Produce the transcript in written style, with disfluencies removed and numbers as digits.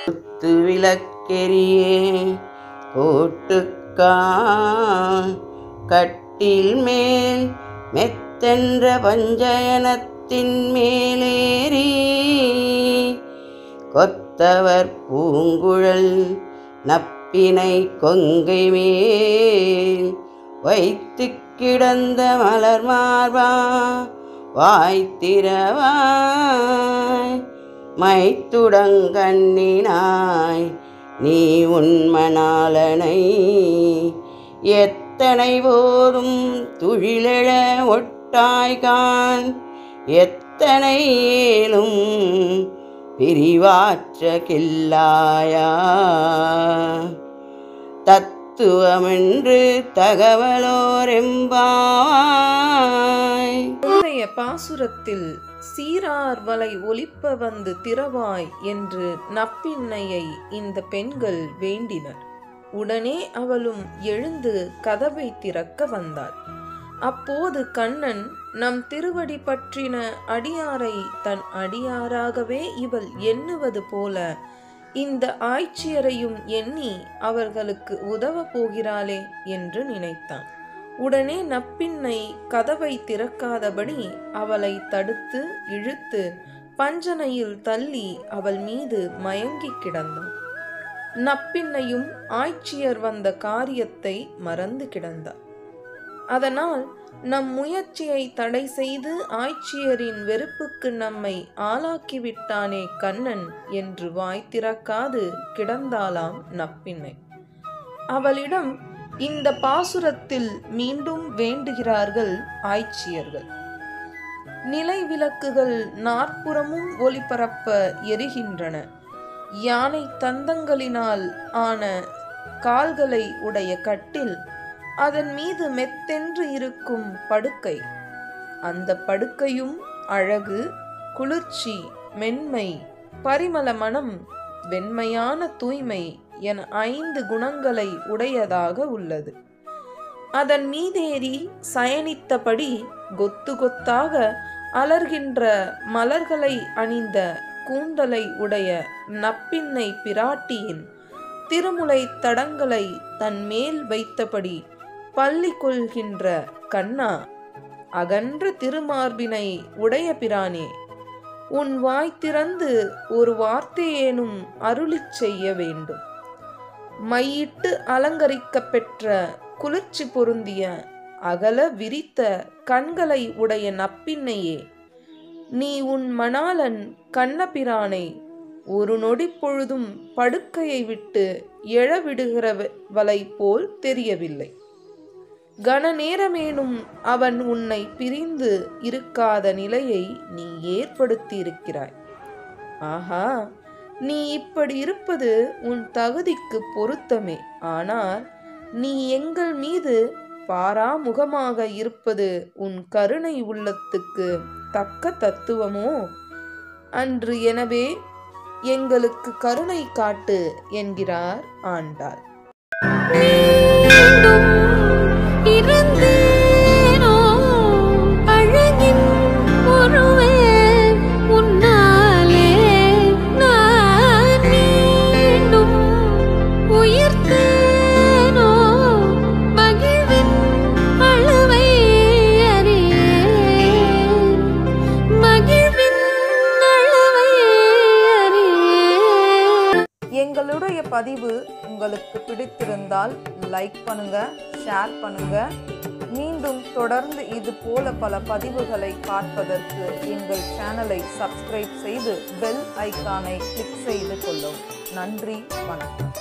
குத்து விளக்கெரியே கோட்டுக்கா கட்டில் மேல் மெத்தென்ற பஞ்சயனத்தின் மேலேறி கொத்தவர் பூங்குழல் நப்பினை கொங்கை மேல் வைத்து கிடந்த மலர் மார்பா வாய்த்திரவாய் மைத்துடங்கண்ணினாய் நீ உன்மணாளனை எத்தனை போதும் துழிலெழ ஒட்டாய்கான் எத்தனை ஏலும் பிரிவாற்ற கில்லாயா தத்துவமென்று தகவலோரெம்பாய். இன்றைய பாசுரத்தில் சீரார் வலை ஒலிப்ப வந்து திறவாய் என்று நப்பின்னையை இந்த பெண்கள் வேண்டினர். உடனே அவளும் எழுந்து கதவை திறக்க வந்தாள். அப்போது கண்ணன் நம் திருவடி பற்றின அடியாரை தன் அடியாராகவே இவள் எண்ணுவது போல இந்த ஆய்ச்சியரையும் எண்ணி அவர்களுக்கு உதவ போகிறாளே என்று நினைத்தான். உடனே நப்பின்னை கதவை திறக்காதபடி அவளை தடுத்து இழுத்து பஞ்சனையில் தள்ளி அவள் மீது மயங்கி கிடந்தான். நப்பின்னையும் ஆய்ச்சியர் வந்த காரியத்தை மறந்து கிடந்தார். அதனால் நம் முயற்சியை தடை செய்து ஆய்ச்சியரின் வெறுப்புக்கு நம்மை ஆளாக்கிவிட்டானே கண்ணன் என்று வாய் திறக்காது கிடந்தாளாம் நப்பின்னை. அவளிடம் இந்த பாசுரத்தில் மீண்டும் வேண்டுகிறார்கள் ஆய்ச்சியர்கள். நிலை விளக்குகள் நாற்புறமும் ஒளிபரப்ப எரிகின்றன. யானை தந்தங்களினால் ஆன கால்களை உடைய கட்டில், அதன் மீது மெத்தென்று இருக்கும் படுக்கை, அந்த படுக்கையும் அழகு, குளிர்ச்சி, மென்மை, பரிமள மனம், வெண்மையான தூய்மை என 5 குணங்களை உடையதாக உள்ளது. அதன் மீதேறி சயனித்தபடி கொத்து கொத்தாக அலர்கின்ற மலர்களை அணிந்த கூந்தலை உடைய நப்பின்னை பிராட்டியின் திருமுலை தடங்களை தன் மேல் வைத்தபடி பள்ளி கொள்கின்ற கண்ணா, அகன்ற திருமார்பினை உடைய பிரானே, உன் வாய் திறந்து ஒரு வார்த்தையேனும் அருளிச் செய்ய வேண்டும். மையிட்டு அலங்கரிக்க பெற்ற குளிர்ச்சி பொருந்திய அகல விரித்த கண்களை உடைய நப்பின்னையே, நீ உன் மணாளன் கண்ணபிரானை ஒரு நொடி பொழுதும் படுக்கையை விட்டு எழவிடுகிறவளை போல் தெரியவில்லை. கன நேரமேனும் அவன் உன்னை பிரிந்து இருக்காத நிலையை நீ ஏற்படுத்தி இருக்கிறாய். ஆஹா, நீ இப்படி இருப்பது உன் தகுதிக்கு பொருத்தமே. ஆனால் நீ எங்கள் மீது பாராமுகமாக இருப்பது உன் கருணை உள்ளத்துக்கு தக்க தத்துவமோ அன்று. எனவே எங்களுக்கு கருணை காட்டு என்கிறார் ஆண்டாள். எங்களுடைய பதிவு உங்களுக்கு பிடித்திருந்தால் லைக் பண்ணுங்க, ஷேர் பண்ணுங்க. மீண்டும் தொடர்ந்து இது போல பல பதிவுகளை பார்ப்பதற்கு எங்கள் சேனலை சப்ஸ்கிரைப் செய்து பெல் ஐகானை கிளிக் செய்து கொள்ளவும். நன்றி, வணக்கம்.